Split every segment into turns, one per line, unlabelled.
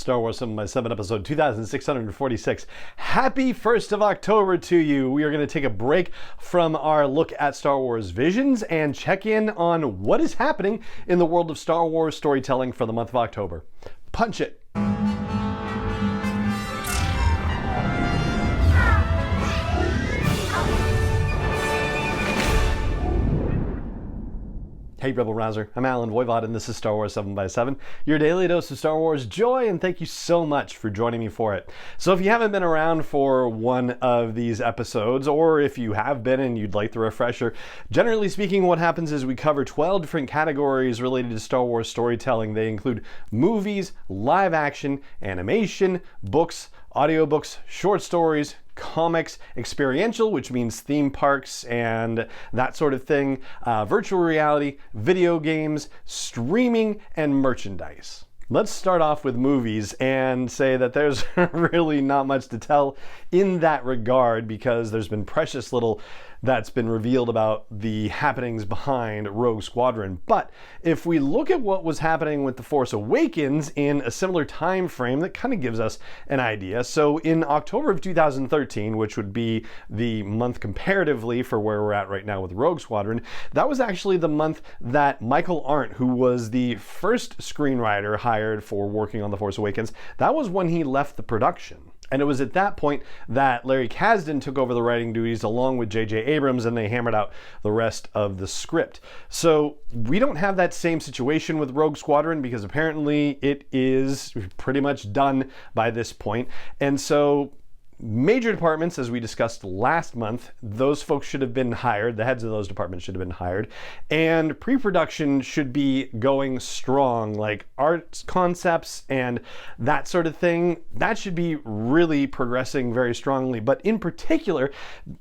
Star Wars 7x7 episode 2646. Happy 1st of October to you. We are going to take a break from our look at Star Wars visions and check in on what is happening in the world of Star Wars storytelling for the month of October. Punch it. Hey Rebel Rouser, I'm Alan Voivod and this is Star Wars 7x7, your daily dose of Star Wars joy, and thank you so much for joining me for it. So if you haven't been around for one of these episodes, or if you have been and you'd like the refresher, generally speaking what happens is we cover 12 different categories related to Star Wars storytelling. They include movies, live action, animation, books, audiobooks, short stories, comics, experiential, which means theme parks and that sort of thing, virtual reality, video games, streaming, and merchandise. Let's start off with movies and say that there's really not much to tell in that regard because there's been precious little that's been revealed about the happenings behind Rogue Squadron. But if we look at what was happening with The Force Awakens in a similar time frame, that kind of gives us an idea. So in October of 2013, which would be the month comparatively for where we're at right now with Rogue Squadron, that was actually the month that Michael Arndt, who was the first screenwriter hired for working on The Force Awakens, that was when he left the production. And it was at that point that Larry Kasdan took over the writing duties along with J.J. Abrams, and they hammered out the rest of the script. So we don't have that same situation with Rogue Squadron because apparently it is pretty much done by this point. And so major departments, as we discussed last month, those folks should have been hired. The heads of those departments should have been hired. And pre-production should be going strong, like art concepts and that sort of thing. That should be really progressing very strongly. But in particular,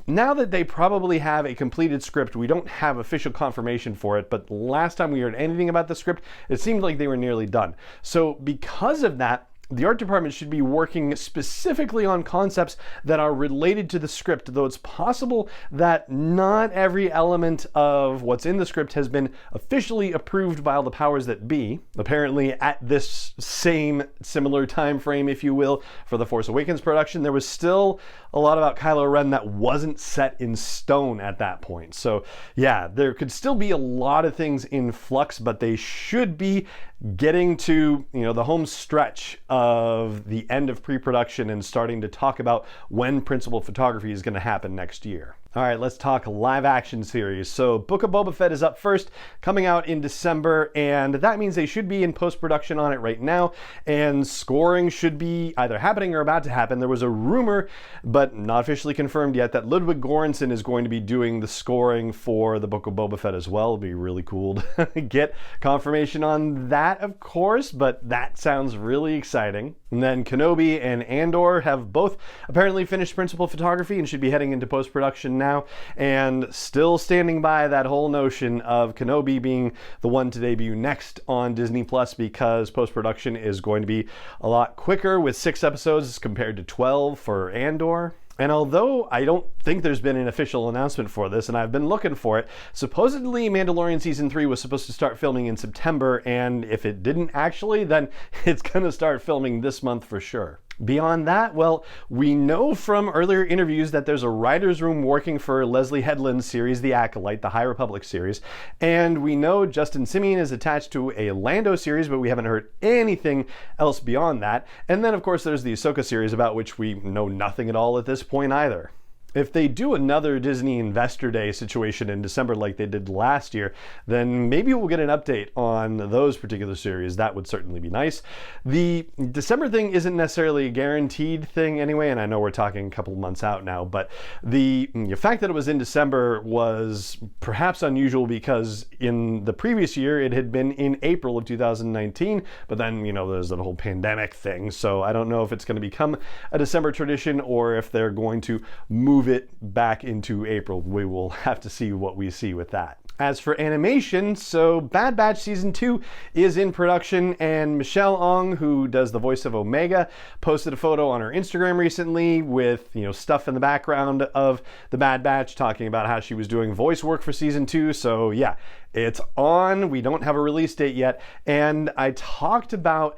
now that they probably have a completed script, we don't have official confirmation for it, but last time we heard anything about the script, it seemed like they were nearly done. So because of that, the art department should be working specifically on concepts that are related to the script, though it's possible that not every element of what's in the script has been officially approved by all the powers that be. Apparently at this same similar time frame, if you will, for the Force Awakens production, there was still a lot about Kylo Ren that wasn't set in stone at that point. So yeah, there could still be a lot of things in flux, but they should be getting to, the home stretch of the end of pre-production and starting to talk about when principal photography is going to happen next year. All right, let's talk live action series. So Book of Boba Fett is up first, coming out in December, and that means they should be in post-production on it right now, and scoring should be either happening or about to happen. There was a rumor, but not officially confirmed yet, that Ludwig Göransson is going to be doing the scoring for the Book of Boba Fett as well. It'll be really cool to get confirmation on that, of course, but that sounds really exciting. And then Kenobi and Andor have both apparently finished principal photography and should be heading into post-production now, and still standing by that whole notion of Kenobi being the one to debut next on Disney Plus because post-production is going to be a lot quicker with 6 episodes compared to 12 for Andor. And although I don't think there's been an official announcement for this, and I've been looking for it, supposedly Mandalorian Season 3 was supposed to start filming in September, and if it didn't actually, then it's going to start filming this month for sure. Beyond that, well, we know from earlier interviews that there's a writer's room working for Leslie Headland's series, The Acolyte, the High Republic series, and we know Justin Simien is attached to a Lando series, but we haven't heard anything else beyond that. And then, of course, there's the Ahsoka series, about which we know nothing at all at this point either. If they do another Disney Investor Day situation in December like they did last year, then maybe we'll get an update on those particular series. That would certainly be nice. The December thing isn't necessarily a guaranteed thing anyway, and I know we're talking a couple months out now, but the fact that it was in December was perhaps unusual because in the previous year it had been in April of 2019, but then, there's the whole pandemic thing, so I don't know if it's going to become a December tradition or if they're going to move it back into April. We will have to see what we see with that. As for animation, so Bad Batch Season 2 is in production, and Michelle Ong, who does the voice of Omega, posted a photo on her Instagram recently with, stuff in the background of the Bad Batch, talking about how she was doing voice work for Season 2. So yeah, it's on. We don't have a release date yet, and I talked about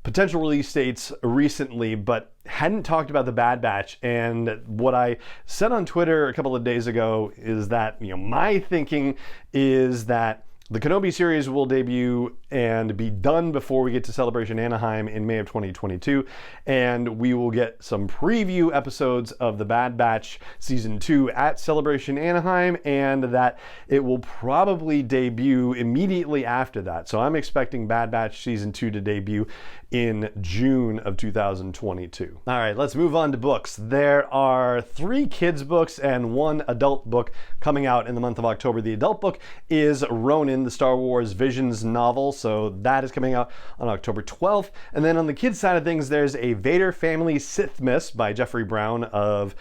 potential release dates recently, but hadn't talked about the Bad Batch. And what I said on Twitter a couple of days ago is that, my thinking is that the Kenobi series will debut and be done before we get to Celebration Anaheim in May of 2022, and we will get some preview episodes of the Bad Batch Season 2 at Celebration Anaheim, and that it will probably debut immediately after that. So I'm expecting Bad Batch Season 2 to debut in June of 2022. All right, let's move on to books. There are 3 kids books and 1 adult book coming out in the month of October. The adult book is Ronin, the Star Wars Visions novel, so that is coming out on October 12th. And then on the kids side of things, there's a Vader Family Sith Myths by Jeffrey Brown of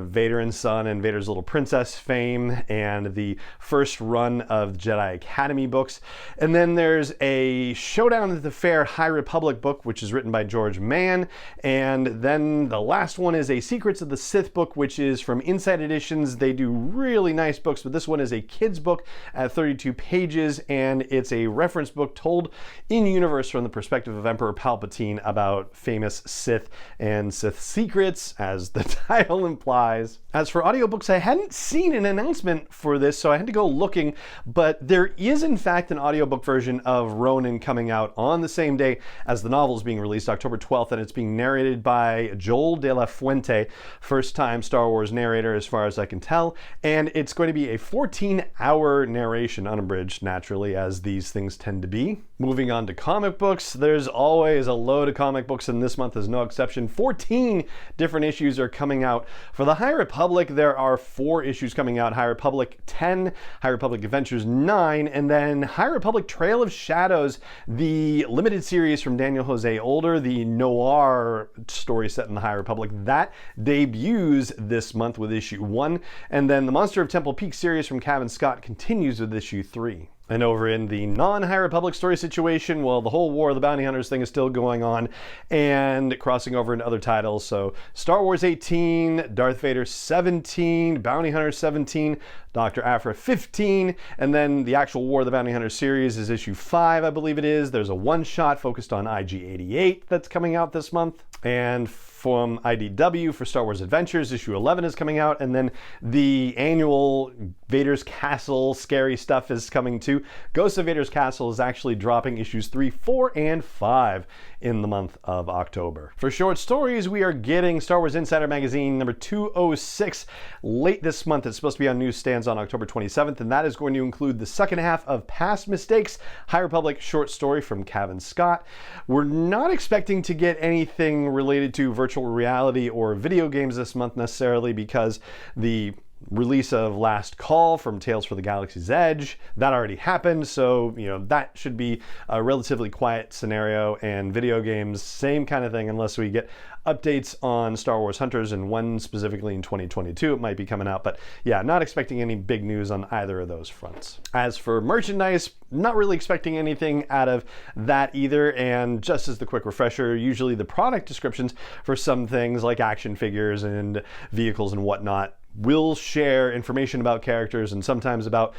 Vader and Son and Vader's Little Princess fame, and the first run of the Jedi Academy books. And then there's a Showdown at the Fair High Republic book, which is written by George Mann. And then the last one is a Secrets of the Sith book, which is from Insight Editions. They do really nice books, but this one is a kid's book at 32 pages, and it's a reference book told in universe from the perspective of Emperor Palpatine about famous Sith and Sith secrets, as the title implies. As for audiobooks, I hadn't seen an announcement for this, so I had to go looking, but there is in fact an audiobook version of Ronin coming out on the same day as the novel is being released, October 12th, and it's being narrated by Joel De La Fuente, first-time Star Wars narrator as far as I can tell, and it's going to be a 14-hour narration, unabridged naturally, as these things tend to be. Moving on to comic books, there's always a load of comic books, and this month is no exception. 14 different issues are coming out. For the High Republic, there are 4 issues coming out: High Republic 10, High Republic Adventures 9, and then High Republic Trail of Shadows, the limited series from Daniel Jose Older, the noir story set in the High Republic. That debuts this month with issue 1, and then the Monster of Temple Peak series from Cavan Scott continues with issue 3. And over in the non-High Republic story situation, well, the whole War of the Bounty Hunters thing is still going on and crossing over into other titles. So Star Wars 18, Darth Vader 17, Bounty Hunter 17, Dr. Aphra 15, and then the actual War of the Bounty Hunters series is issue 5, I believe it is. There's a one-shot focused on IG-88 that's coming out this month. And from IDW for Star Wars Adventures, issue 11 is coming out, and then the annual Vader's Castle scary stuff is coming too. Ghosts of Vader's Castle is actually dropping issues 3, 4, and 5 in the month of October. For short stories, we are getting Star Wars Insider Magazine number 206 late this month. It's supposed to be on newsstands on October 27th, and that is going to include the second half of Past Mistakes, High Republic short story from Cavan Scott. We're not expecting to get anything related to virtual reality or video games this month necessarily, because the release of Last Call from Tales for the Galaxy's Edge, that already happened, so that should be a relatively quiet scenario. And video games, same kind of thing, unless we get updates on Star Wars Hunters, and one specifically in 2022 it might be coming out. But yeah, not expecting any big news on either of those fronts. As for merchandise, not really expecting anything out of that either. And just as the quick refresher, usually the product descriptions for some things like action figures and vehicles and whatnot will share information about characters and sometimes about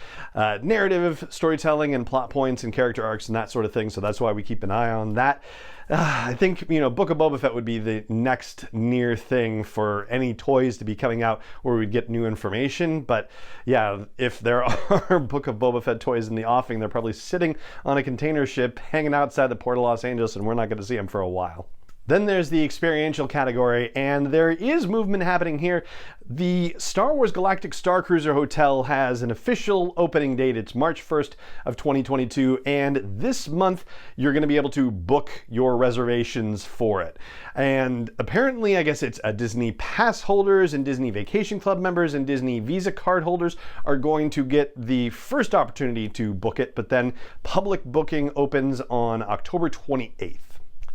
narrative storytelling and plot points and character arcs and that sort of thing. So that's why we keep an eye on that. I think, Book of Boba Fett would be the next near thing for any toys to be coming out where we'd get new information. But yeah, if there are Book of Boba Fett toys in the offing, they're probably sitting on a container ship hanging outside the port of Los Angeles, and we're not going to see them for a while. Then there's the experiential category, and there is movement happening here. The Star Wars Galactic Star Cruiser Hotel has an official opening date. It's March 1st of 2022, and this month you're going to be able to book your reservations for it. And apparently, I guess it's Disney Pass holders and Disney Vacation Club members and Disney Visa card holders are going to get the first opportunity to book it, but then public booking opens on October 28th.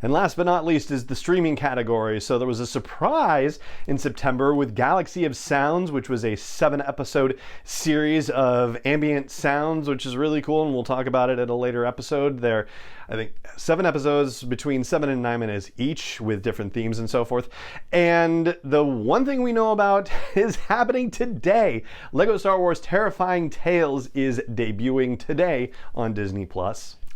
And last but not least is the streaming category. So there was a surprise in September with Galaxy of Sounds, which was a 7-episode series of ambient sounds, which is really cool, and we'll talk about it at a later episode. There, I think, 7 episodes between 7 and 9 minutes each with different themes and so forth. And the one thing we know about is happening today. Lego Star Wars Terrifying Tales is debuting today on Disney+.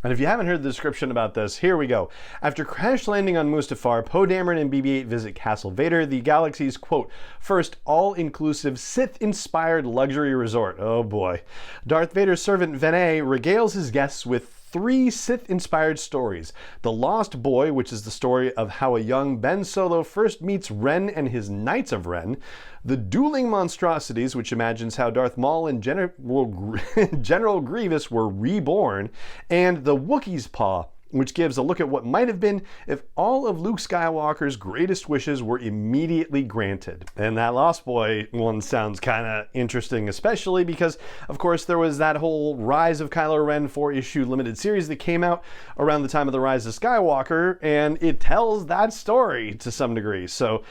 And if you haven't heard the description about this, here we go. After crash landing on Mustafar, Poe Dameron and BB-8 visit Castle Vader, the galaxy's, quote, first all-inclusive Sith-inspired luxury resort. Oh boy. Darth Vader's servant Vene regales his guests with 3 Sith-inspired stories. The Lost Boy, which is the story of how a young Ben Solo first meets Ren and his Knights of Ren. The Dueling Monstrosities, which imagines how Darth Maul and General Grievous were reborn. And The Wookiee's Paw, which gives a look at what might have been if all of Luke Skywalker's greatest wishes were immediately granted. And that Lost Boy one sounds kind of interesting, especially because, of course, there was that whole Rise of Kylo Ren 4-issue limited series that came out around the time of the Rise of Skywalker, and it tells that story to some degree. So,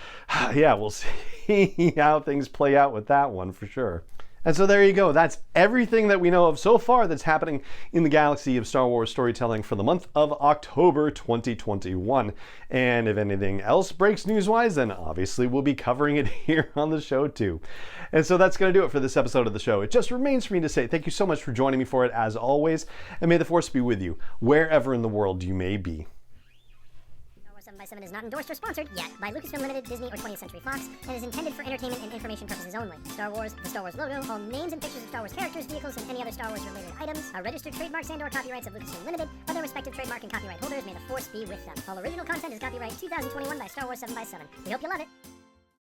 yeah, we'll see how things play out with that one for sure. And so there you go. That's everything that we know of so far that's happening in the galaxy of Star Wars storytelling for the month of October 2021. And if anything else breaks news-wise, then obviously we'll be covering it here on the show too. And so that's going to do it for this episode of the show. It just remains for me to say thank you so much for joining me for it as always, and may the Force be with you wherever in the world you may be.
7x7 is not endorsed or sponsored yet by Lucasfilm Limited, Disney, or 20th Century Fox, and is intended for entertainment and information purposes only. Star Wars, the Star Wars logo, all names and pictures of Star Wars characters, vehicles, and any other Star Wars related items are registered trademarks and/or copyrights of Lucasfilm Limited, or their respective trademark and copyright holders. May the Force be with them. All original content is copyright 2021 by Star Wars 7x7. We hope you love it.